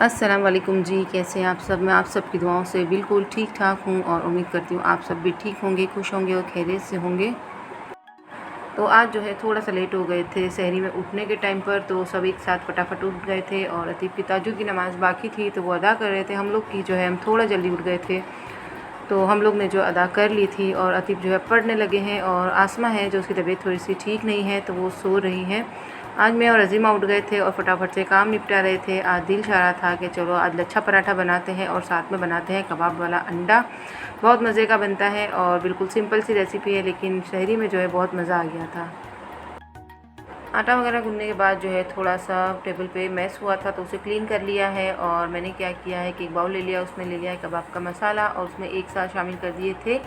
अस्सलाम वालेकुम जी, कैसे हैं आप सब। मैं आप सब की दुआओं से बिल्कुल ठीक ठाक हूँ और उम्मीद करती हूँ आप सब भी ठीक होंगे, खुश होंगे और खैरियत से होंगे। तो आज जो है थोड़ा सा लेट हो गए थे सहरी में उठने के टाइम पर, तो सब एक साथ फटाफट उठ गए थे और अतीब की तहज्जुद की नमाज़ बाकी थी तो वो अदा कर रहे थे। हम लोग की जो है हम थोड़ा जल्दी उठ गए थे तो हम लोग ने जो अदा कर ली थी और अतीब जो है पढ़ने लगे हैं। और आसमा है जो उसकी तबीयत थोड़ी सी ठीक नहीं है तो वो सो रही है। आज मैं और अज़ीमा उठ गए थे और फटाफट से काम निपटा रहे थे। आज दिल चाह रहा था कि चलो आज लच्छा पराठा बनाते हैं और साथ में बनाते हैं कबाब वाला अंडा। बहुत मज़े का बनता है और बिल्कुल सिंपल सी रेसिपी है, लेकिन शहरी में जो है बहुत मज़ा आ गया था। आटा वगैरह गूँथने के बाद जो है थोड़ा सा टेबल पे मैस हुआ था तो उसे क्लीन कर लिया है। और मैंने क्या किया है कि एक बाउल ले लिया, उसमें ले लिया है कबाब का मसाला और उसमें एक साथ शामिल कर दिए थे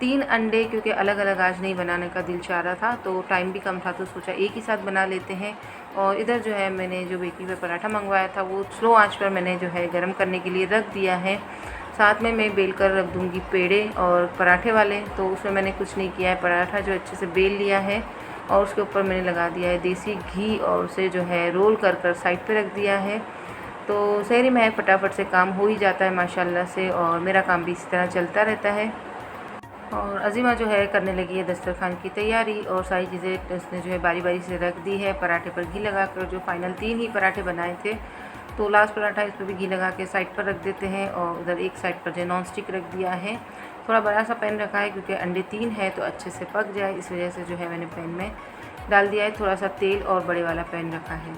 3 अंडे, क्योंकि अलग अलग आज नहीं बनाने का दिल चाह रहा था तो टाइम भी कम था तो सोचा एक ही साथ बना लेते हैं। और इधर जो है मैंने जो बेकरी पे पराठा मंगवाया था वो स्लो आंच पर मैंने जो है गर्म करने के लिए रख दिया है। साथ में मैं बेल कर रख दूँगी पेड़े और पराठे वाले। तो उसमें मैंने कुछ नहीं किया है, पराठा जो अच्छे से बेल लिया है और उसके ऊपर मैंने लगा दिया है देसी घी और उसे जो है रोल कर कर साइड पे रख दिया है। तो सहरी में फटाफट से काम हो ही जाता है माशाल्लाह से, और मेरा काम भी इसी तरह चलता रहता है। और अज़ीमा जो है करने लगी है दस्तरखान की तैयारी और सारी चीज़ें उसने जो है बारी बारी से रख दी है। पराठे पर घी लगा कर जो फाइनल 3 ही पराठे बनाए थे तो लास्ट पराठा इस पर भी घी लगा के साइड पर रख देते हैं और उधर एक साइड पर जो नॉन स्टिक रख दिया है। थोड़ा बड़ा सा पैन रखा है क्योंकि अंडे 3 है तो अच्छे से पक जाए, इस वजह से जो है मैंने पैन में डाल दिया है थोड़ा सा तेल और बड़े वाला पैन रखा है।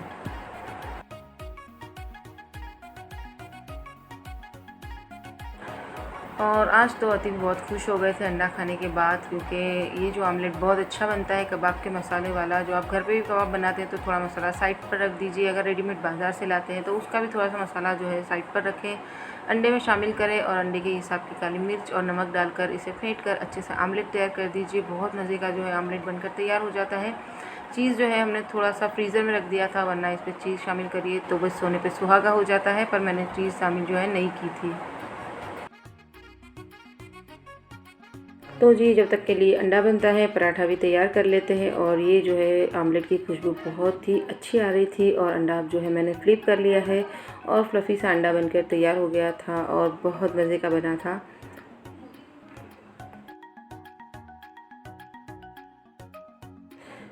और आज तो अतीब बहुत खुश हो गए थे अंडा खाने के बाद, क्योंकि ये जो आमलेट बहुत अच्छा बनता है कबाब के मसाले वाला। जो आप घर पे भी कबाब बनाते हैं तो थोड़ा मसाला साइड पर रख दीजिए, अगर रेडीमेड बाज़ार से लाते हैं तो उसका भी थोड़ा सा मसाला जो है साइड पर रखें, अंडे में शामिल करें और अंडे के हिसाब की काली मिर्च और नमक डालकर इसे फेंट कर अच्छे से आमलेट तैयार कर दीजिए। बहुत मज़े का जो है आमलेट बनकर तैयार हो जाता है। चीज़ जो है हमने थोड़ा सा फ्रीज़र में रख दिया था, वरना इस पर चीज़ शामिल करिए तो बस सोने पे सुहागा हो जाता है, पर मैंने चीज़ शामिल जो है नहीं की थी। तो जी जब तक के लिए अंडा बनता है पराठा भी तैयार कर लेते हैं। और ये जो है आमलेट की खुशबू बहुत ही अच्छी आ रही थी और अंडा जो है मैंने फ्लिप कर लिया है और फ्लफ़ी सा अंडा बनकर तैयार हो गया था और बहुत मज़े का बना था।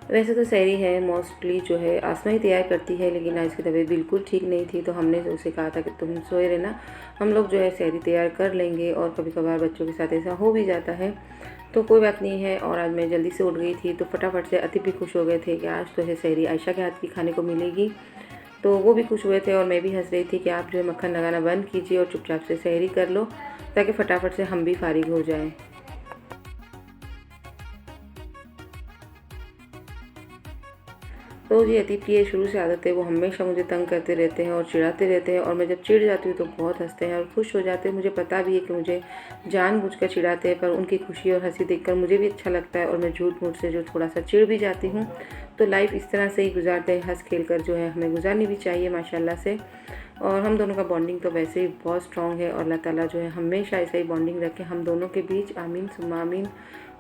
वैसे तो सहरी है मोस्टली जो है आसमा ही तैयार करती है, लेकिन आज की तबीयत बिल्कुल ठीक नहीं थी तो हमने उसे कहा था कि तुम सोए रहना, हम लोग जो है सहरी तैयार कर लेंगे। और कभी कभार बच्चों के साथ ऐसा हो भी जाता है तो कोई बात नहीं है। और आज मैं जल्दी से उठ गई थी तो फटाफट से अतीब भी खुश हो गए थे कि आज तो है सहरी आयशा के हाथ की खाने को मिलेगी, तो वो भी खुश हुए थे। और मैं भी हंस रही थी कि आप जो है मक्खन लगाना बंद कीजिए और चुपचाप से सहरी कर लो ताकि फटाफट से हम भी फारिग हो जाएँ। तो जी अतीब की ये शुरू से आदत है, वो हमेशा मुझे तंग करते रहते हैं और चिढ़ाते रहते हैं और मैं जब चिढ़ जाती हूँ तो बहुत हंसते हैं और खुश हो जाते हैं। मुझे पता भी है कि मुझे जानबूझकर चिढ़ाते हैं, पर उनकी खुशी और हंसी देखकर मुझे भी अच्छा लगता है और मैं झूठ मूठ से जो थोड़ा सा चिढ़ भी जाती हूँ। तो लाइफ इस तरह से ही गुजारते हैं, हंस खेल कर जो है हमें गुजारनी भी चाहिए माशाल्लाह से। और हम दोनों का बॉन्डिंग तो वैसे ही बहुत स्ट्रॉन्ग है और अल्लाह ताला जो है हमेशा ऐसा ही बॉन्डिंग रखे हम दोनों के बीच, आमीन सुम्मा आमीन।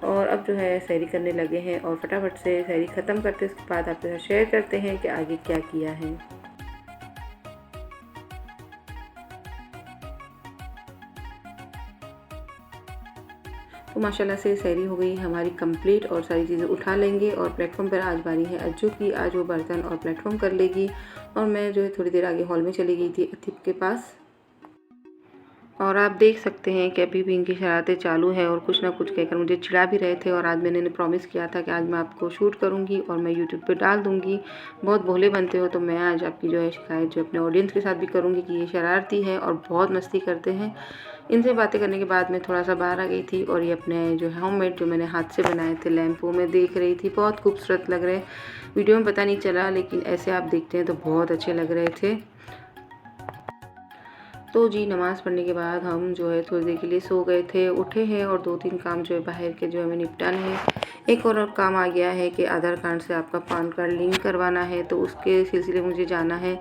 और अब जो है सहरी करने लगे हैं और फटाफट से सहरी ख़त्म करते उसके बाद आपके साथ शेयर करते हैं कि आगे क्या किया है। तो माशाल्लाह से सहरी हो गई हमारी कंप्लीट और सारी चीज़ें उठा लेंगे। और प्लेटफॉर्म पर आज बारी है अज्जू की, आज वो बर्तन और प्लेटफॉर्म कर लेगी और मैं जो है थोड़ी देर आगे हॉल में चली गई थी अतीब के पास। और आप देख सकते हैं कि अभी भी इनकी शरारतें चालू है और कुछ ना कुछ कहकर मुझे चिढ़ा भी रहे थे। और आज मैंने इन्हें प्रॉमिस किया था कि आज मैं आपको शूट करूंगी और मैं यूट्यूब पे डाल दूंगी। बहुत भोले बनते हो, तो मैं आज आपकी जो है शिकायत जो अपने ऑडियंस के साथ भी करूंगी कि ये शरारती है और बहुत मस्ती करते हैं। इनसे बातें करने के बाद मैं थोड़ा सा बाहर आ गई थी और ये अपने जो है होममेड जो मैंने हाथ से बनाए थे लैंप वो मैं देख रही थी। बहुत खूबसूरत लग रहे, वीडियो में पता नहीं चला लेकिन ऐसे आप देखते हैं तो बहुत अच्छे लग रहे थे। तो जी नमाज़ पढ़ने के बाद हम जो है थोड़ी देर के लिए सो गए थे, उठे हैं और 2-3 काम जो है बाहर के जो हमें निपटाने हैं। एक और काम आ गया है कि आधार कार्ड से आपका पान कार्ड लिंक करवाना है, तो उसके सिलसिले मुझे जाना है।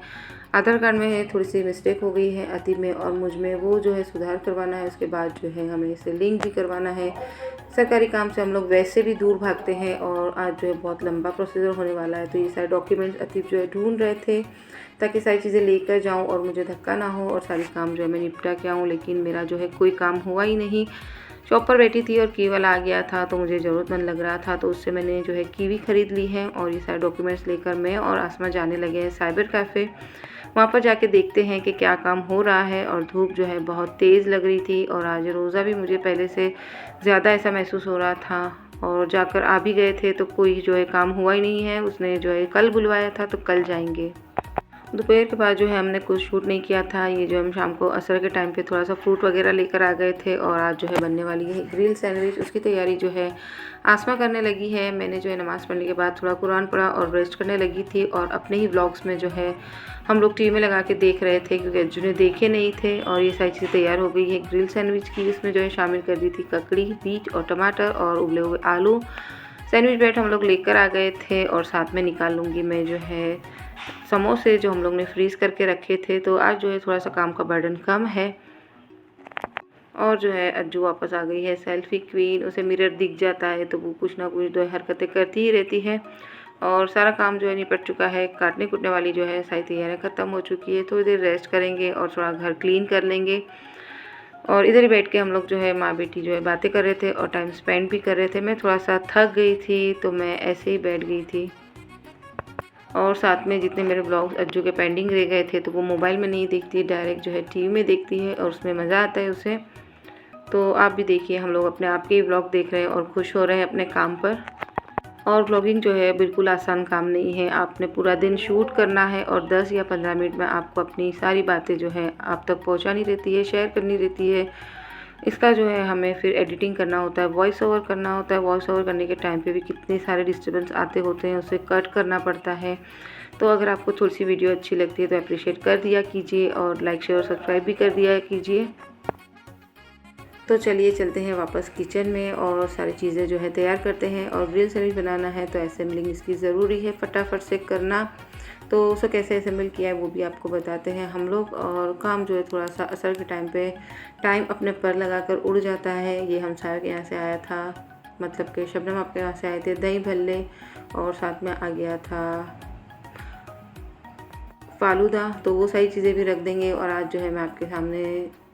आधार कार्ड में थोड़ी सी मिस्टेक हो गई है अति में और मुझ में, वो जो है सुधार करवाना है। उसके बाद जो है हमें इसे लिंक भी करवाना है। सरकारी काम से हम लोग वैसे भी दूर भागते हैं और आज जो है बहुत लंबा प्रोसीजर होने वाला है। तो ये सारे डॉक्यूमेंट्स अतीब जो है ढूंढ रहे थे ताकि सारी चीज़ें लेकर जाऊं और मुझे धक्का ना हो और सारी काम जो है मैं निपटा के आऊँ। लेकिन मेरा जो है कोई काम हुआ ही नहीं। शॉप पर बैठी थी और कीवल आ गया था तो मुझे ज़रूरतमंद लग रहा था, तो उससे मैंने जो है कीवी ख़रीद ली है और ये सारे डॉक्यूमेंट्स लेकर मैं और आसमा जाने लगे हैं साइबर कैफ़े। वहाँ पर जाके देखते हैं कि क्या काम हो रहा है। और धूप जो है बहुत तेज़ लग रही थी और आज रोज़ा भी मुझे पहले से ज़्यादा ऐसा महसूस हो रहा था। और जाकर आ भी गए थे तो कोई जो है काम हुआ ही नहीं है। उसने जो है कल बुलवाया था तो कल जाएंगे। दोपहर के बाद जो है हमने कुछ शूट नहीं किया था। ये जो हम शाम को असर के टाइम पे थोड़ा सा फ्रूट वगैरह लेकर आ गए थे और आज जो है बनने वाली है ग्रिल सैंडविच। उसकी तैयारी जो है आसमा करने लगी है। मैंने जो है नमाज़ पढ़ने के बाद थोड़ा कुरान पढ़ा और रेस्ट करने लगी थी और अपने ही व्लॉग्स में जो है हम लोग टीवी में लगा के देख रहे थे क्योंकि अज्जू ने देखे नहीं थे। और ये सारी चीज़ें तैयार हो गई है ग्रिल सैंडविच की। इसमें जो है शामिल कर दी थी ककड़ी, बीट और टमाटर और उबले हुए आलू। सैंडविच ब्रेड हम लोग लेकर आ गए थे और साथ में निकाल लूँगी मैं जो है समोसे जो हम लोग ने फ्रीज़ करके रखे थे। तो आज जो है थोड़ा सा काम का बर्डन कम है। और जो है अज्जू वापस आ गई है सेल्फी क्वीन। उसे मिरर दिख जाता है तो वो कुछ ना कुछ जो है हरकतें करती ही रहती है। और सारा काम जो है निपट चुका है। काटने कूटने वाली जो है सारी तैयारियाँ ख़त्म हो चुकी है। थोड़ी देर रेस्ट करेंगे और थोड़ा घर क्लीन कर लेंगे। और इधर ही बैठ के हम लोग जो है माँ बेटी जो है बातें कर रहे थे और टाइम स्पेंड भी कर रहे थे। मैं थोड़ा सा थक गई थी तो मैं ऐसे ही बैठ गई थी। और साथ में जितने मेरे ब्लॉग्स अज्जू के पेंडिंग रह गए थे तो वो मोबाइल में नहीं देखती, डायरेक्ट जो है टीवी में देखती है और उसमें मज़ा आता है उसे। तो आप भी देखिए, हम लोग अपने आप के ही ब्लॉग देख रहे हैं और खुश हो रहे हैं अपने काम पर। और ब्लॉगिंग जो है बिल्कुल आसान काम नहीं है। आपने पूरा दिन शूट करना है और 10 या 15 मिनट में आपको अपनी सारी बातें जो है आप तक पहुंचानी रहती है, शेयर करनी रहती है। इसका जो है हमें फिर एडिटिंग करना होता है, वॉइस ओवर करना होता है। वॉइस ओवर करने के टाइम पे भी कितने सारे डिस्टर्बेंस आते होते हैं, उसे कट करना पड़ता है। तो अगर आपको थोड़ी सी वीडियो अच्छी लगती है तो अप्रिशिएट कर दिया कीजिए और लाइक शेयर और सब्सक्राइब भी कर दिया कीजिए। तो चलिए चलते हैं वापस किचन में और सारी चीज़ें जो है तैयार करते हैं। और ग्रिल सैंडविच बनाना है तो असेंबलिंग इसकी ज़रूरी है फटाफट से करना। तो उसे कैसे असेंबल किया है वो भी आपको बताते हैं हम लोग। और काम जो है थोड़ा सा असर के टाइम पे टाइम अपने पर लगा कर उड़ जाता है। ये हम सारे के यहाँ से आया था, मतलब कि शबनम आपके यहाँ से आए थे दही भल्ले और साथ में आ गया था फालूदा। तो वो सारी चीज़ें भी रख देंगे। और आज जो है मैं आपके सामने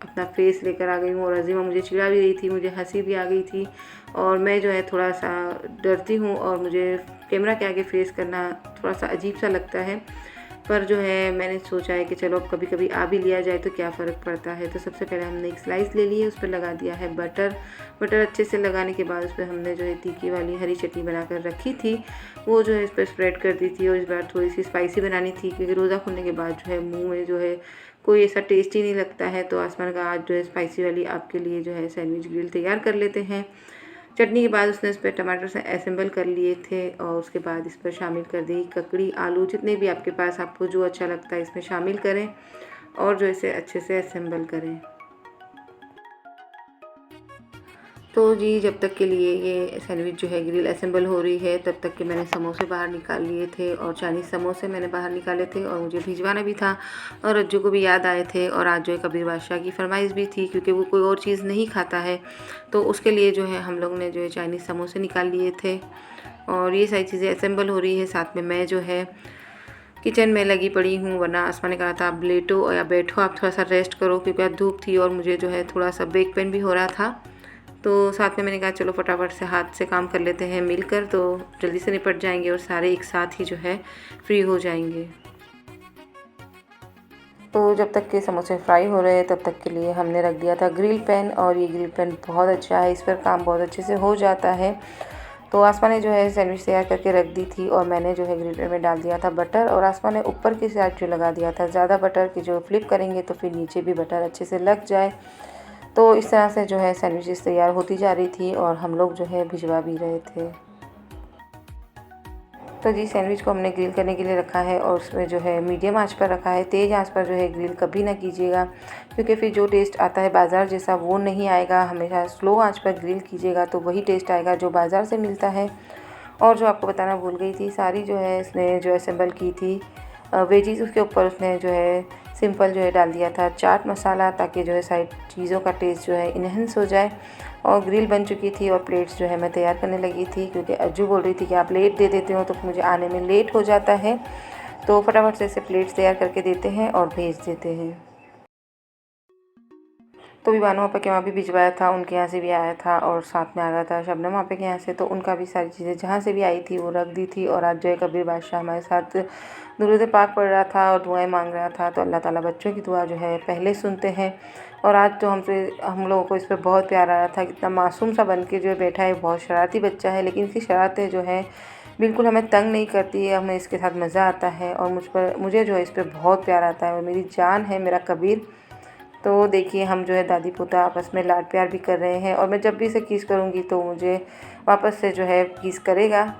अपना फेस लेकर आ गई हूँ। और अजीमा मुझे चिढ़ा भी रही थी, मुझे हंसी भी आ गई थी। और मैं जो है थोड़ा सा डरती हूँ और मुझे कैमरा के आगे फेस करना थोड़ा सा अजीब सा लगता है। पर जो है मैंने सोचा है कि चलो अब कभी कभी आ भी लिया जाए तो क्या फ़र्क पड़ता है। तो सबसे पहले हमने एक स्लाइस ले ली है, उस पर लगा दिया है बटर। बटर अच्छे से लगाने के बाद उस पर हमने जो है तीखी वाली हरी चटनी बनाकर रखी थी वो जो है इस पर स्प्रेड कर दी थी। और इस बार थोड़ी सी स्पाइसी बनानी थी क्योंकि रोज़ा खुलने के बाद जो है मुँह में जो है कोई ऐसा टेस्ट ही नहीं लगता है। तो आसमान का आज जो है स्पाइसी वाली आपके लिए जो है सैंडविच ग्रिल तैयार कर लेते हैं। चटनी के बाद उसने इस पर टमाटर से असेंबल कर लिए थे और उसके बाद इस पर शामिल कर दी ककड़ी, आलू, जितने भी आपके पास आपको जो अच्छा लगता है इसमें शामिल करें और जो इसे अच्छे से असेंबल करें। तो जी जब तक के लिए ये सैंडविच जो है ग्रिल असेंबल हो रही है तब तक के मैंने समोसे बाहर निकाल लिए थे और चाइनीज़ समोसे मैंने बाहर निकाले थे और मुझे भिजवाना भी था। और अज्जू को भी याद आए थे और आज जो है कबीर बादशाह की फरमाइश भी थी क्योंकि वो कोई और चीज़ नहीं खाता है। तो उसके लिए जो है हम लोग ने जो है चाइनीज़ समोसे निकाल लिए थे और ये सारी चीज़ें असेंबल हो रही है। साथ में मैं जो है किचन में लगी पड़ी हूँ, वरना आसमा ने कहा था आप लेटो या बैठो, आप थोड़ा सा रेस्ट करो क्योंकि धूप थी और मुझे जो है थोड़ा सा बैक पेन भी हो रहा था। तो साथ में मैंने कहा चलो फटाफट से हाथ से काम कर लेते हैं मिलकर, तो जल्दी से निपट जाएंगे और सारे एक साथ ही जो है फ्री हो जाएंगे। तो जब तक के समोसे फ्राई हो रहे हैं तब तक के लिए हमने रख दिया था ग्रिल पैन। और ये ग्रिल पैन बहुत अच्छा है, इस पर काम बहुत अच्छे से हो जाता है। तो आसमा ने जो है सैंडविच तैयार करके रख दी थी और मैंने जो है ग्रिल पैन में डाल दिया था बटर। और आसमा ने ऊपर की साइड जो लगा दिया था ज़्यादा बटर की, जो फ्लिप करेंगे तो फिर नीचे भी बटर अच्छे से लग जाए। तो इस तरह से जो है सैंडविचेस तैयार होती जा रही थी और हम लोग जो है भिजवा भी रहे थे। तो जी सैंडविच को हमने ग्रिल करने के लिए रखा है और उसमें जो है मीडियम आंच पर रखा है। तेज़ आंच पर जो है ग्रिल कभी ना कीजिएगा क्योंकि फिर जो टेस्ट आता है बाज़ार जैसा वो नहीं आएगा। हमेशा स्लो आंच पर ग्रिल कीजिएगा तो वही टेस्ट आएगा जो बाज़ार से मिलता है। और जो आपको बताना भूल गई थी, सारी जो है इसने जो असेंबल की थी वेजीज़ उसके ऊपर उसने जो है सिंपल जो है डाल दिया था चाट मसाला, ताकि जो है सारी चीज़ों का टेस्ट जो है इन्हेंस हो जाए। और ग्रिल बन चुकी थी और प्लेट्स जो है मैं तैयार करने लगी थी, क्योंकि अज्जू बोल रही थी कि आप लेट दे देते हो तो मुझे आने में लेट हो जाता है। तो फटाफट से ऐसे प्लेट्स तैयार करके देते हैं और भेज देते हैं। तो भी बानो आपा के वहाँ भी भिजवाया था, उनके यहाँ से भी आया था और साथ में आ गया था शबनम आपा के यहाँ से, तो उनका भी सारी चीज़ें जहाँ से भी आई थी वो रख दी थी। और आज जो है कबीर बादशाह हमारे साथ दुरूद पाक पढ़ रहा था और दुआएं मांग रहा था। तो अल्लाह ताला बच्चों की दुआ जो है पहले सुनते हैं। और आज तो हम लोगों को इस पर बहुत प्यार आ रहा था, कितना मासूम सा बन के जो है बैठा है। बहुत शरारती बच्चा है, लेकिन इसकी शरारतें जो है बिल्कुल हमें तंग नहीं करती है, हमें इसके साथ मज़ा आता है और मुझे जो है इस पर बहुत प्यार आता है। और मेरी जान है मेरा कबीर। तो देखिए हम जो है दादी पोता आपस में लाड प्यार भी कर रहे हैं, और मैं जब भी इसे किस करूँगी तो मुझे वापस से जो है किस करेगा।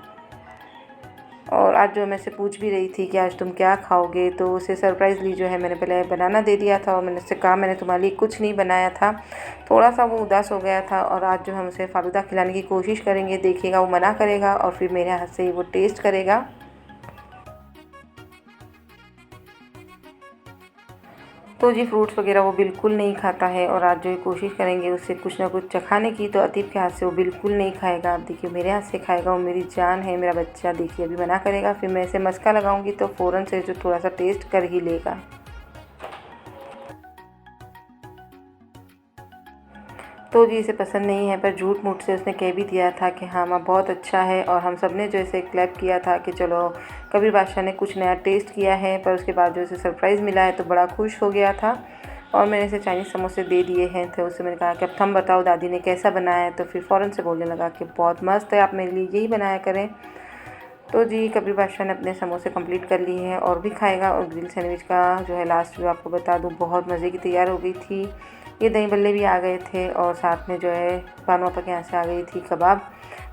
और आज जो मैं से पूछ भी रही थी कि आज तुम क्या खाओगे, तो उसे सरप्राइज़ली जो है मैंने पहले बनाना दे दिया था और मैंने उससे कहा मैंने तुम्हारे लिए कुछ नहीं बनाया था। थोड़ा सा वो उदास हो गया था और आज जो हम उसे फालूदा खिलाने की कोशिश करेंगे, देखिएगा वो मना करेगा और फिर मेरे हाथ से ही वो टेस्ट करेगा। तो जी फ्रूट्स वगैरह वो बिल्कुल नहीं खाता है, और आज जो है कोशिश करेंगे उससे कुछ ना कुछ चखाने की। तो अतीब के हाथ से वो बिल्कुल नहीं खाएगा। आप देखिए मेरे हाथ से खाएगा, वो मेरी जान है मेरा बच्चा। देखिए अभी मना करेगा, फिर मैं इसे मस्का लगाऊंगी तो फ़ौरन से जो थोड़ा सा टेस्ट कर ही लेगा। तो जी इसे पसंद नहीं है, पर झूठ मूठ से उसने कह भी दिया था कि हाँ माँ बहुत अच्छा है। और हम सब ने जो इसे क्लैप किया था कि चलो कबीर बादशाह ने कुछ नया टेस्ट किया है। पर उसके बाद जो इसे सरप्राइज़ मिला है तो बड़ा खुश हो गया था। और मैंने इसे चाइनीज़ समोसे दे दिए हैं। तो उससे मैंने कहा कि अब तुम बताओ दादी ने कैसा बनाया है। तो फिर फ़ौरन से बोलने लगा कि बहुत मस्त है, आप मेरे लिए यही बनाया करें। तो जी कबीर बादशाह ने अपने समोसे कंप्लीट कर लिए हैं और भी खाएगा। और ग्रिल सैंडविच का जो है लास्ट जो आपको बता दूँ बहुत मज़े की तैयार हो गई थी। ये दही बल्ले भी आ गए थे और साथ में जो है बानो आपा के यहाँ से आ गई थी कबाब।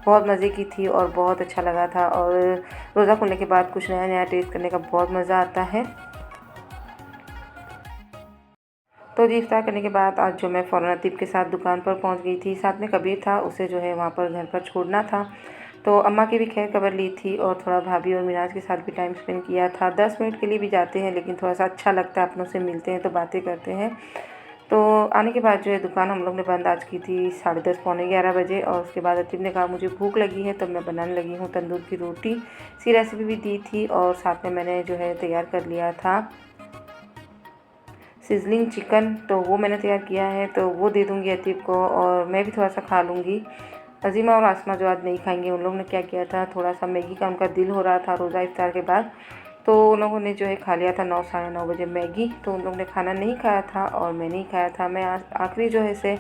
बहुत मज़े की थी और बहुत अच्छा लगा था। और रोज़ा खुलने के बाद कुछ नया नया टेस्ट करने का बहुत मज़ा आता है। तो जी इफ्तार करने के बाद आज जो मैं फ़ौरन अतीब के साथ दुकान पर पहुंच गई थी। साथ में कबीर था, उसे जो है वहाँ पर घर पर छोड़ना था। तो अम्मा की भी खैर खबर ली थी और थोड़ा भाभी और मिराज के साथ भी टाइम स्पेंड किया था। 10 मिनट के लिए भी जाते हैं, लेकिन थोड़ा सा अच्छा लगता है, अपनों से मिलते हैं तो बातें करते हैं। तो आने के बाद जो है दुकान हम लोग ने बंद आज की थी 10:30 पौने 11 बजे। और उसके बाद अतीब ने कहा मुझे भूख लगी है, तो मैं बनाने लगी हूँ तंदूर की रोटी। सी रेसिपी भी दी थी और साथ में मैंने जो है तैयार कर लिया था सिजलिंग चिकन। तो वो मैंने तैयार किया है, तो वो दे दूँगी अतीब को और मैं भी थोड़ा सा खा लूँगी। अजीमा और आसमा जो आज नहीं खाएंगे, उन लोगों ने क्या किया था, थोड़ा सा मैगी का उनका दिल हो रहा था रोज़ा इफ्तार के बाद। तो उन लोगों ने जो है खा लिया था 9 साढ़े 9 बजे मैगी। तो उन लोगों ने खाना नहीं खाया था और मैंने ही खाया था। मैं आखिरी जो है इसे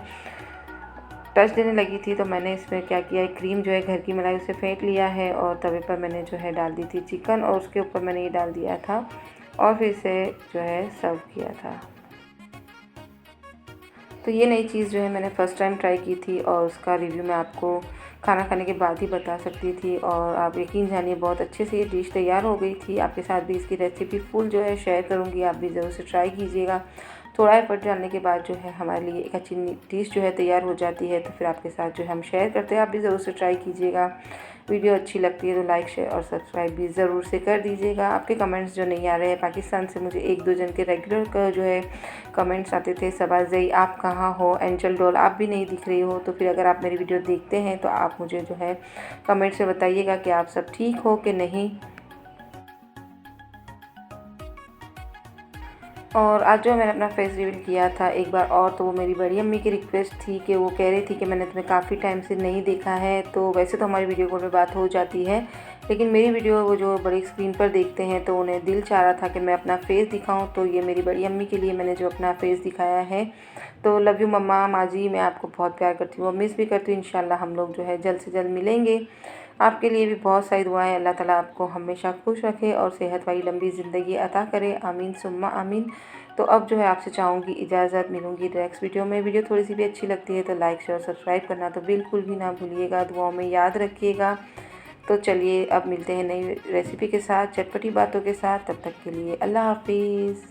टच देने लगी थी, तो मैंने इसमें क्या किया, क्रीम जो है घर की मलाई उसे फेंट लिया है और तवे पर मैंने जो है डाल दी थी चिकन और उसके ऊपर मैंने ये डाल दिया था और फिर इसे जो है सर्व किया था। तो ये नई चीज़ जो है मैंने फ़र्स्ट टाइम ट्राई की थी और उसका रिव्यू मैं आपको खाना खाने के बाद ही बता सकती थी। और आप यकीन जानिए बहुत अच्छे से ये डिश तैयार हो गई थी। आपके साथ भी इसकी रेसिपी फुल जो है शेयर करूँगी, आप भी ज़रूर से ट्राई कीजिएगा। थोड़ा एफर्ट डालने के बाद जो है हमारे लिए एक अच्छी डिश जो है तैयार हो जाती है। तो फिर आपके साथ जो है हम शेयर करते हैं, आप भी ज़रूर से ट्राई कीजिएगा। वीडियो अच्छी लगती है तो लाइक शेयर और सब्सक्राइब भी ज़रूर से कर दीजिएगा। आपके कमेंट्स जो नहीं आ रहे हैं, पाकिस्तान से मुझे 1-2 जन के रेगुलर का जो है कमेंट्स आते थे, सबाज़ई आप कहाँ हो, एंजल डॉल आप भी नहीं दिख रही हो। तो फिर अगर आप मेरी वीडियो देखते हैं तो आप मुझे जो है कमेंट से बताइएगा कि आप सब ठीक हो कि नहीं। और आज जो मैंने अपना फेस रिवील किया था एक बार और, तो वो मेरी बड़ी अम्मी की रिक्वेस्ट थी कि वो कह रही थी कि मैंने तुम्हें काफ़ी टाइम से नहीं देखा है। तो वैसे तो हमारी वीडियो कॉल पे बात हो जाती है, लेकिन मेरी वीडियो वो जो बड़ी स्क्रीन पर देखते हैं तो उन्हें दिल चाह रहा था कि मैं अपना फेस दिखाऊं। तो ये मेरी बड़ी अम्मी के लिए मैंने जो अपना फेस दिखाया है। तो लव यू मम्मा, माँ जी, मैं आपको बहुत प्यार करती हूँ और मिस भी करती हूँ। इंशाल्लाह हम लोग जो है जल्द से जल्द मिलेंगे। आपके लिए भी बहुत सारी दुआएं, अल्लाह ताला आपको हमेशा खुश रखे और सेहत वाली लंबी ज़िंदगी अता करे, आमीन सुम्मा आमीन। तो अब जो है आपसे चाहूँगी इजाज़त, मिलूँगी नेक्स्ट वीडियो में। वीडियो थोड़ी सी भी अच्छी लगती है तो लाइक शेयर सब्सक्राइब करना तो बिल्कुल भी ना भूलिएगा, दुआओं में याद रखिएगा। तो चलिए अब मिलते हैं नई रेसिपी के साथ, चटपटी बातों के साथ। तब तक के लिए अल्लाह हाफिज़।